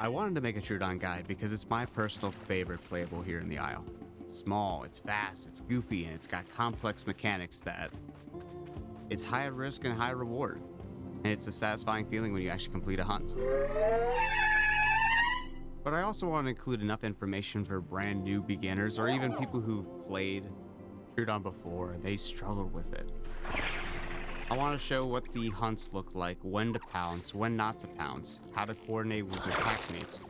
I wanted to make a Troodon guide because it's my personal favorite playable here in the Isle. It's small, it's fast, it's goofy, and it's got complex mechanics that it's high risk and high reward. And it's a satisfying feeling when you actually complete a hunt. But I also want to include enough information for brand new beginners or even people who've played Troodon before and they struggled with it. I want to show what the hunts look like, when to pounce, when not to pounce, how to coordinate with your packmates,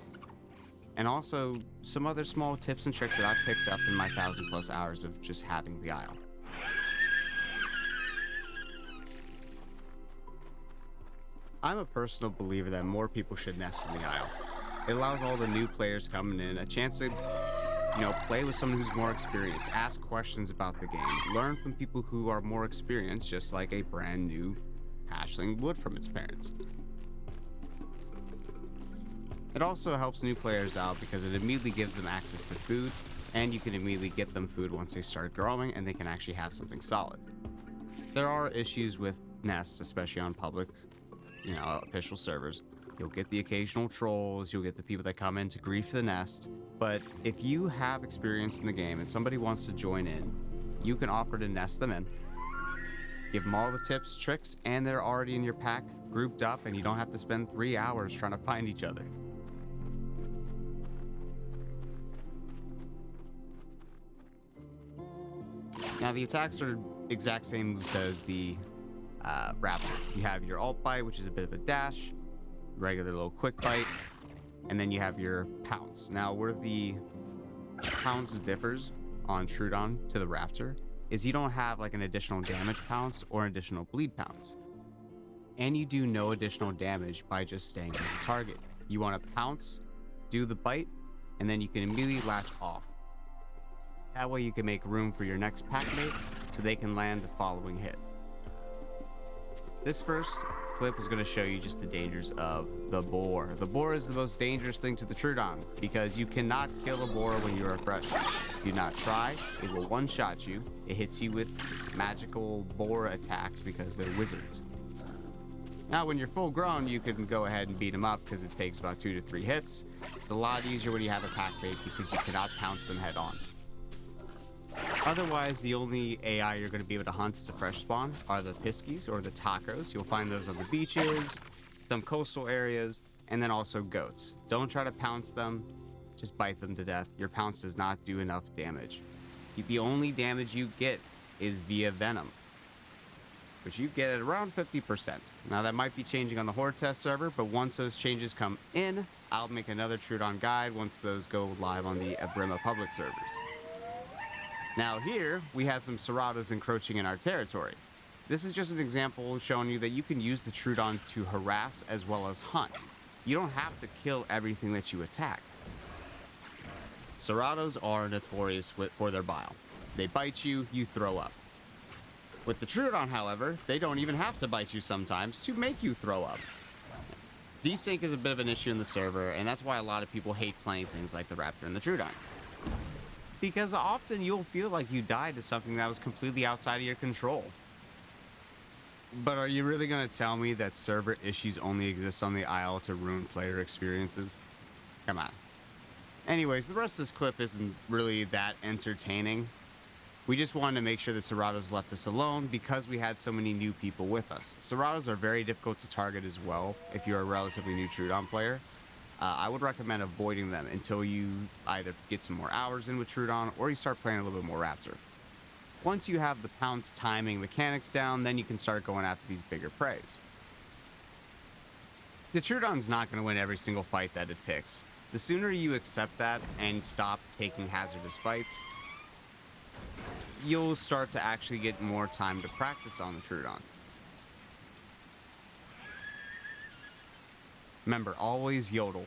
and also some other small tips and tricks that I've picked up in my 1,000+ hours of just having the Isle. I'm a personal believer that more people should nest in the Isle. It allows all the new players coming in a chance to, play with someone who's more experienced, ask questions about the game, learn from people who are more experienced, just like a brand new hatchling would from its parents. It also helps new players out because it immediately gives them access to food, and you can immediately get them food once they start growing and they can actually have something solid. There are issues with nests, especially on public, official servers. You'll get the occasional trolls, you'll get the people that come in to grief the nest, but if you have experience in the game and somebody wants to join in, you can offer to nest them in, give them all the tips, tricks, and they're already in your pack, grouped up, and you don't have to spend 3 hours trying to find each other. Now the attacks are exact same moveset as the Raptor. You have your alt bite, which is a bit of a dash, regular little quick bite, and then you have your pounce. Now where the pounce differs on Troodon to the Raptor is you don't have like an additional damage pounce or an additional bleed pounce, and you do no additional damage by just staying on the target. You want to pounce, do the bite, and then you can immediately latch off. That way you can make room for your next packmate so they can land the following hit. This first clip is going to show you just the dangers of the boar. The boar is the most dangerous thing to the Troodon because you cannot kill a boar when you are fresh. Do not try. It will one-shot you. It hits you with magical boar attacks because they're wizards. Now when you're full grown, you can go ahead and beat them up because it takes about 2 to 3 hits. It's a lot easier when you have a packmate because you cannot pounce them head on. Otherwise, the only AI you're going to be able to hunt as a fresh spawn are the piskies or the tacos. You'll find those on the beaches, some coastal areas, and then also goats. Don't try to pounce them, just bite them to death. Your pounce does not do enough damage. The only damage you get is via Venom, which you get at around 50%. Now that might be changing on the Horde test server, but once those changes come in, I'll make another Troodon guide once those go live on the Evrima public servers. Now here, we have some Cerrados encroaching in our territory. This is just an example showing you that you can use the Troodon to harass as well as hunt. You don't have to kill everything that you attack. Cerrados are notorious for their bile. They bite you, you throw up. With the Troodon, however, they don't even have to bite you sometimes to make you throw up. Desync is a bit of an issue in the server, and that's why a lot of people hate playing things like the Raptor and the Troodon. Because often you'll feel like you died to something that was completely outside of your control. But are you really going to tell me that server issues only exist on the Isle to ruin player experiences? Come on. Anyways, the rest of this clip isn't really that entertaining. We just wanted to make sure that Cerrados left us alone because we had so many new people with us. Cerrados are very difficult to target as well if you're a relatively new Troodon player. I would recommend avoiding them until you either get some more hours in with Troodon or you start playing a little bit more Raptor. Once you have the pounce timing mechanics down, then you can start going after these bigger preys. The Troodon's not going to win every single fight that it picks. The sooner you accept that and stop taking hazardous fights, you'll start to actually get more time to practice on the Troodon. Remember, always yodel.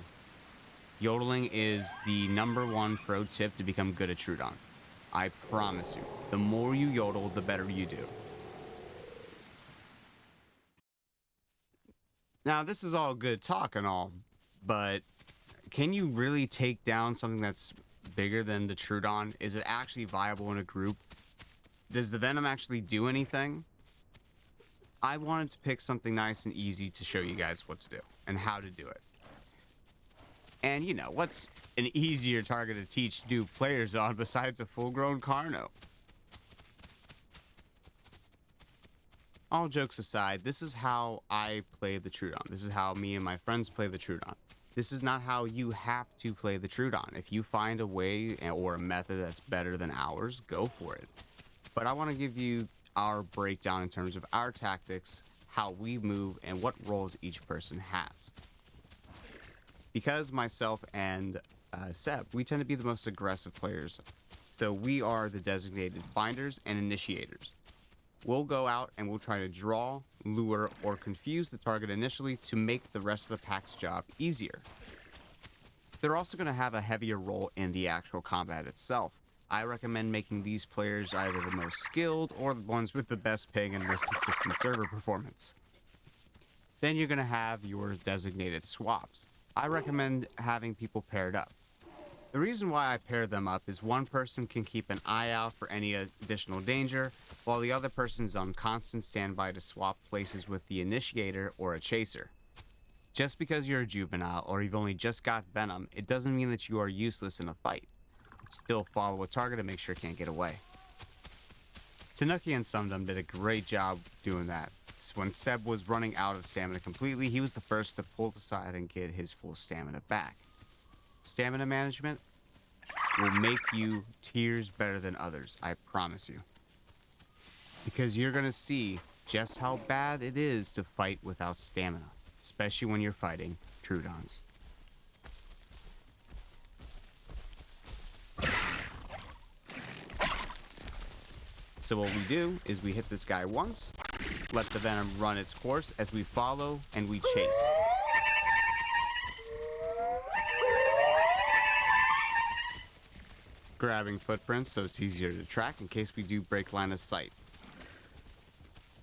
Yodeling is the #1 pro tip to become good at Troodon. I promise you, the more you yodel, the better you do. Now, this is all good talk and all, but can you really take down something that's bigger than the Troodon? Is it actually viable in a group? Does the Venom actually do anything? I wanted to pick something nice and easy to show you guys what to do and how to do it. And you know, what's an easier target to teach new players on besides a full-grown Carno? All jokes aside, this is how I play the Troodon. This is how me and my friends play the Troodon. This is not how you have to play the Troodon. If you find a way or a method that's better than ours, go for it. But I want to give you our breakdown in terms of our tactics, how we move, and what roles each person has. Because myself and Seb, we tend to be the most aggressive players. So we are the designated finders and initiators. We'll go out and we'll try to draw, lure, or confuse the target initially to make the rest of the pack's job easier. They're also going to have a heavier role in the actual combat itself. I recommend making these players either the most skilled or the ones with the best ping and most consistent server performance. Then you're going to have your designated swaps. I recommend having people paired up. The reason why I pair them up is one person can keep an eye out for any additional danger, while the other person's on constant standby to swap places with the initiator or a chaser. Just because you're a juvenile or you've only just got Venom, it doesn't mean that you are useless in a fight. Still follow a target to make sure it can't get away. Tanuki and Sumdum did a great job doing that. When Seb was running out of stamina completely, he was the first to pull aside and get his full stamina back. Stamina management will make you tiers better than others, I promise you. Because you're going to see just how bad it is to fight without stamina, especially when you're fighting Troodons. So what we do is we hit this guy once, let the Venom run its course as we follow and we chase. Grabbing footprints so it's easier to track in case we do break line of sight.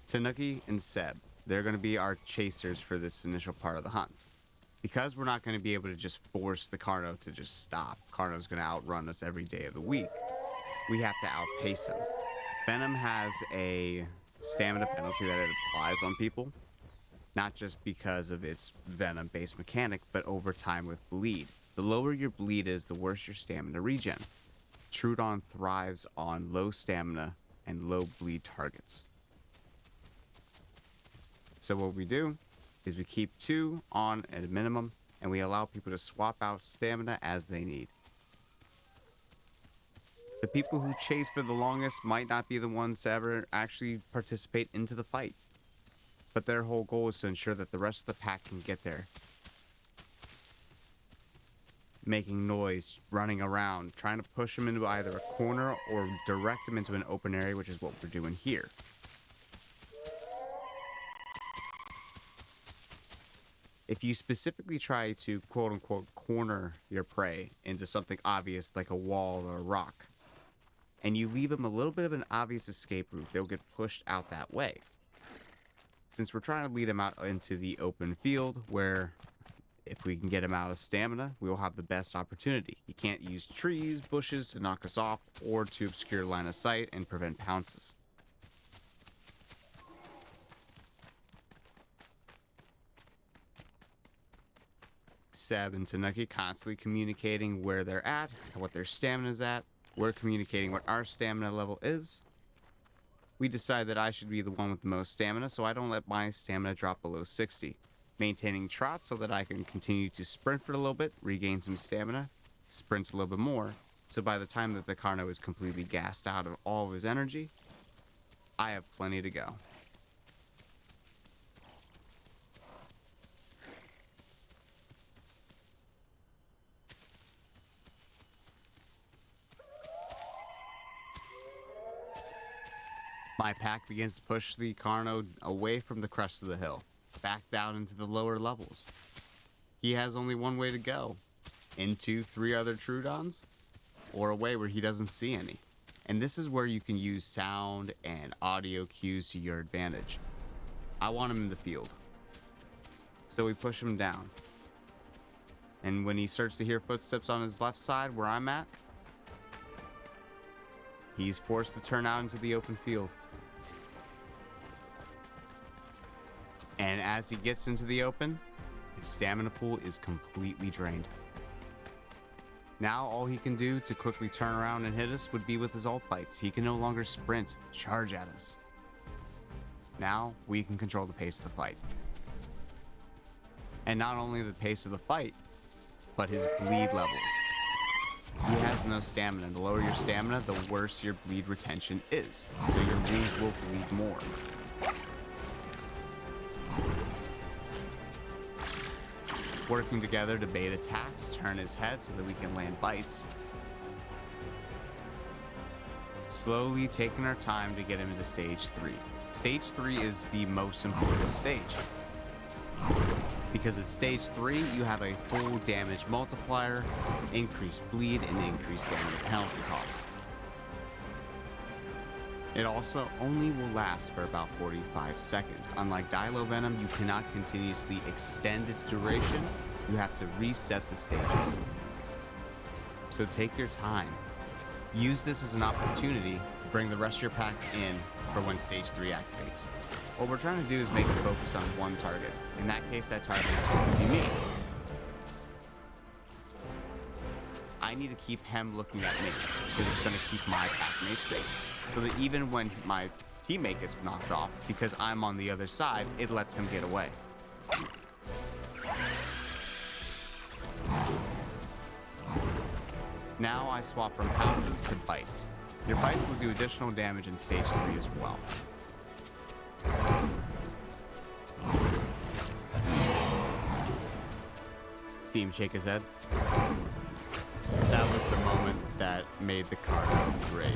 Tanuki and Seb, they're going to be our chasers for this initial part of the hunt. Because we're not going to be able to just force the Carno to just stop. Carno's going to outrun us every day of the week. We have to outpace him. Venom has a stamina penalty that it applies on people. Not just because of its Venom-based mechanic, but over time with bleed. The lower your bleed is, the worse your stamina regen. Troodon thrives on low stamina and low bleed targets. So what we do is we keep 2 on at a minimum, and we allow people to swap out stamina as they need. The people who chase for the longest might not be the ones to ever actually participate into the fight, but their whole goal is to ensure that the rest of the pack can get there. Making noise, running around, trying to push them into either a corner or direct them into an open area, which is what we're doing here. If you specifically try to quote-unquote corner your prey into something obvious like a wall or a rock, and you leave them a little bit of an obvious escape route, they'll get pushed out that way. Since we're trying to lead them out into the open field where if we can get him out of stamina, we'll have the best opportunity. You can't use trees, bushes to knock us off or to obscure line of sight and prevent pounces. Seb and Tanuki constantly communicating where they're at, what their stamina's at. We're communicating what our stamina level is. We decide that I should be the one with the most stamina, so I don't let my stamina drop below 60. Maintaining trot so that I can continue to sprint for a little bit, regain some stamina, sprint a little bit more, so by the time that the Carno is completely gassed out of all of his energy, I have plenty to go. My pack begins to push the Carno away from the crest of the hill, back down into the lower levels. He has only one way to go, into 3 other Troodons, or away where he doesn't see any. And this is where you can use sound and audio cues to your advantage. I want him in the field, so we push him down. And when he starts to hear footsteps on his left side where I'm at, he's forced to turn out into the open field. And as he gets into the open, his stamina pool is completely drained. Now all he can do to quickly turn around and hit us would be with his ult bites. He can no longer sprint, charge at us. Now we can control the pace of the fight. And not only the pace of the fight, but his bleed levels. He has no stamina. The lower your stamina, the worse your bleed retention is. So your wounds will bleed more. Working together to bait attacks, turn his head so that we can land bites. Slowly taking our time to get him into stage 3. Stage 3 is the most important stage. Because at stage 3, you have a full damage multiplier, increased bleed, and increased damage penalty cost. It also only will last for about 45 seconds. Unlike Dilo Venom, you cannot continuously extend its duration. You have to reset the stages. So take your time. Use this as an opportunity to bring the rest of your pack in for when stage 3 activates. What we're trying to do is make it focus on one target. In that case, that target is going to be me. I need to keep him looking at me, because it's going to keep my packmates safe. So that even when my teammate gets knocked off, because I'm on the other side, it lets him get away. Now I swap from pounces to bites. Your bites will do additional damage in stage 3 as well. See him shake his head? That was the moment that made the card rage.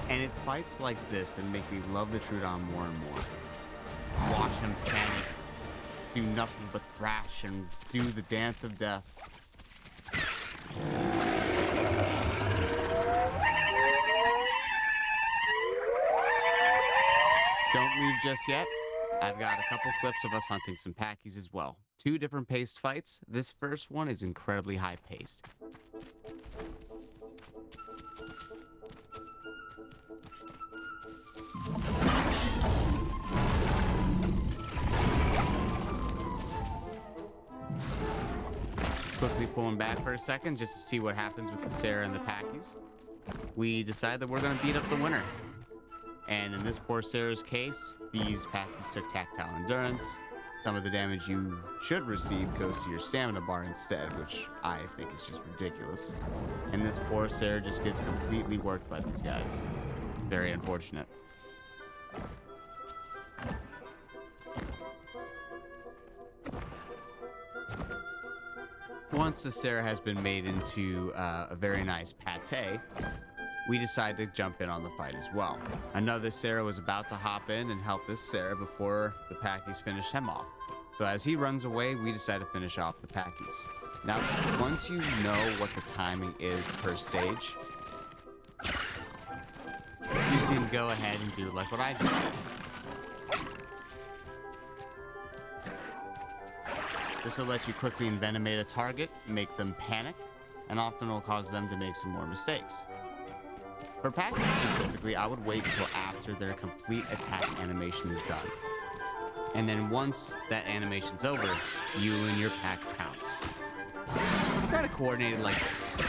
And it's fights like this that make me love the Troodon more and more. Watch him panic, do nothing but thrash and do the dance of death. Don't leave just yet. I've got a couple clips of us hunting some packies as well. 2 different paced fights. This first one is incredibly high paced. Quickly pulling back for a second just to see what happens with the Sarah and the packies. We decide that we're going to beat up the winner. And in this poor Sarah's case, these packies took tactile endurance. Some of the damage you should receive goes to your stamina bar instead, which I think is just ridiculous. And this poor Sarah just gets completely worked by these guys. It's very unfortunate. Once the Sarah has been made into a very nice pate, we decide to jump in on the fight as well. Another Sarah was about to hop in and help this Sarah before the packies finished him off. So as he runs away, we decide to finish off the packies. Now, once you know what the timing is per stage, you can go ahead and do like what I just did. This will let you quickly envenomate a target, make them panic, and often will cause them to make some more mistakes. For packies specifically, I would wait until after their complete attack animation is done. And then once that animation's over, you and your pack pounce. Try to coordinate it like this.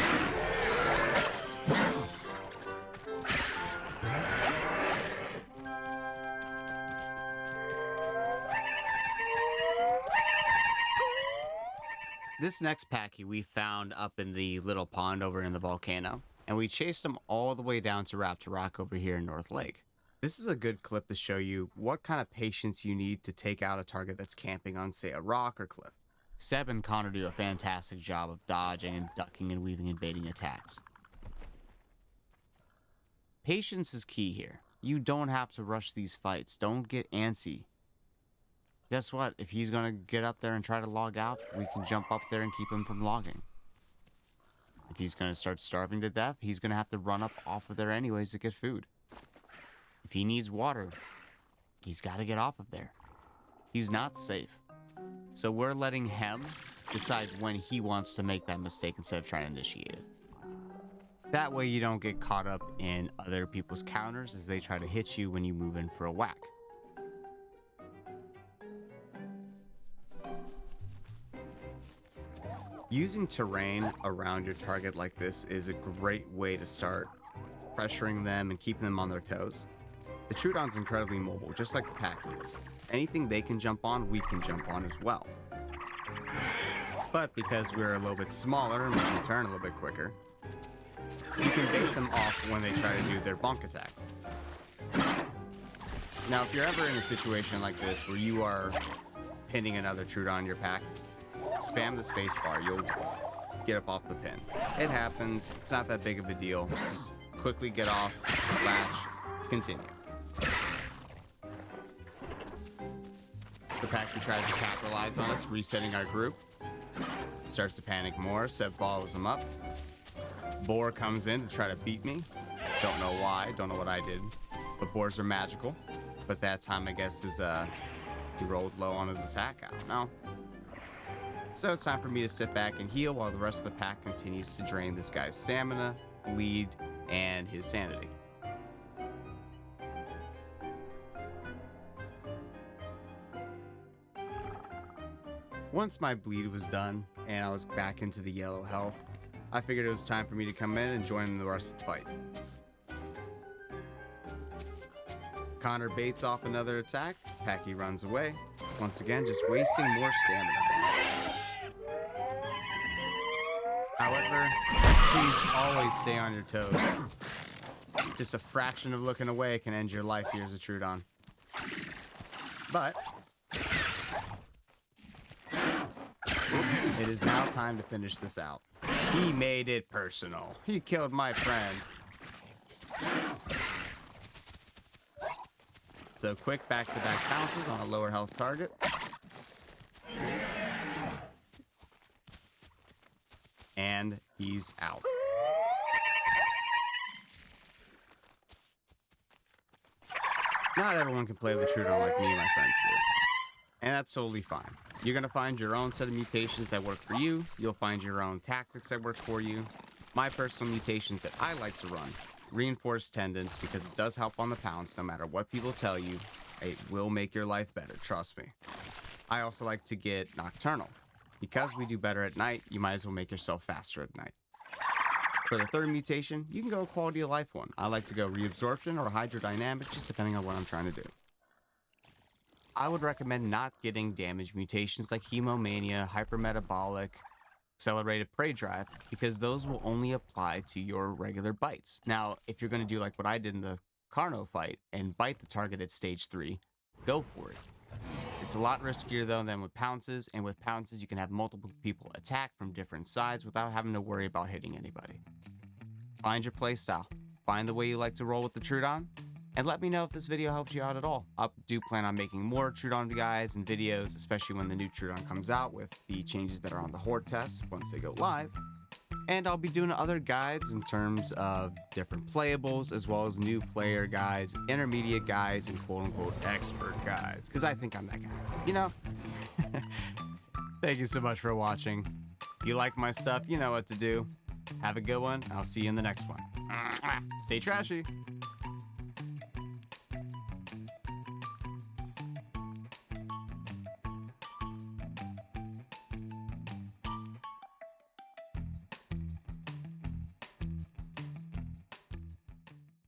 This next packy we found up in the little pond over in the volcano, and we chased him all the way down to Raptor Rock over here in North Lake. This is a good clip to show you what kind of patience you need to take out a target that's camping on, say, a rock or cliff. Seb and Connor do a fantastic job of dodging and ducking and weaving and baiting attacks. Patience is key here. You don't have to rush these fights. Don't get antsy. Guess what? If he's going to get up there and try to log out, we can jump up there and keep him from logging. If he's going to start starving to death, he's going to have to run up off of there anyways to get food. If he needs water, he's got to get off of there. He's not safe. So we're letting him decide when he wants to make that mistake instead of trying to initiate it. That way you don't get caught up in other people's counters as they try to hit you when you move in for a whack. Using terrain around your target like this is a great way to start pressuring them and keeping them on their toes. The Troodon's incredibly mobile, just like the Packy is. Anything they can jump on, we can jump on as well. But because we're a little bit smaller and we can turn a little bit quicker, you can bait them off when they try to do their bonk attack. Now, if you're ever in a situation like this where you are pinning another Troodon in your pack, spam the space bar. You'll get up off the pin. It happens. It's not that big of a deal. Just quickly get off, latch, continue. The Packy tries to capitalize on us, resetting our group. Starts to panic more. Seb follows him up. Boar comes in to try to beat me. Don't know why. Don't know what I did. But boars are magical. But that time, I guess, is he rolled low on his attack. I don't know. So it's time for me to sit back and heal while the rest of the pack continues to drain this guy's stamina, bleed, and his sanity. Once my bleed was done and I was back into the yellow hell, I figured it was time for me to come in and join the rest of the fight. Connor baits off another attack. Packy runs away. Once again, just wasting more stamina. However, please always stay on your toes. Just a fraction of looking away can end your life here as a Troodon. But it is now time to finish this out. He made it personal. He killed my friend. So quick back-to-back pounces on a lower health target. And he's out. Not everyone can play the Troodon like me and my friends do. And that's totally fine. You're going to find your own set of mutations that work for you. You'll find your own tactics that work for you. My personal mutations that I like to run: reinforced tendons, because it does help on the pounce. No matter what people tell you, it will make your life better, trust me. I also like to get nocturnal. Because we do better at night, you might as well make yourself faster at night. For the third mutation, you can go quality of life one. I like to go reabsorption or hydrodynamic, just depending on what I'm trying to do. I would recommend not getting damage mutations like hemomania, hypermetabolic, accelerated prey drive, because those will only apply to your regular bites. Now, if you're going to do like what I did in the Carno fight and bite the target at stage 3, go for it. It's a lot riskier though than with pounces, and with pounces you can have multiple people attack from different sides without having to worry about hitting anybody. Find your playstyle, find the way you like to roll with the Troodon, and let me know if this video helps you out at all. I do plan on making more Troodon guides and videos, especially when the new Troodon comes out with the changes that are on the Horde test once they go live. And I'll be doing other guides in terms of different playables, as well as new player guides, intermediate guides, and quote-unquote expert guides, because I think I'm that guy, you know? Thank you so much for watching. If you like my stuff, you know what to do. Have a good one. I'll see you in the next one. Stay trashy.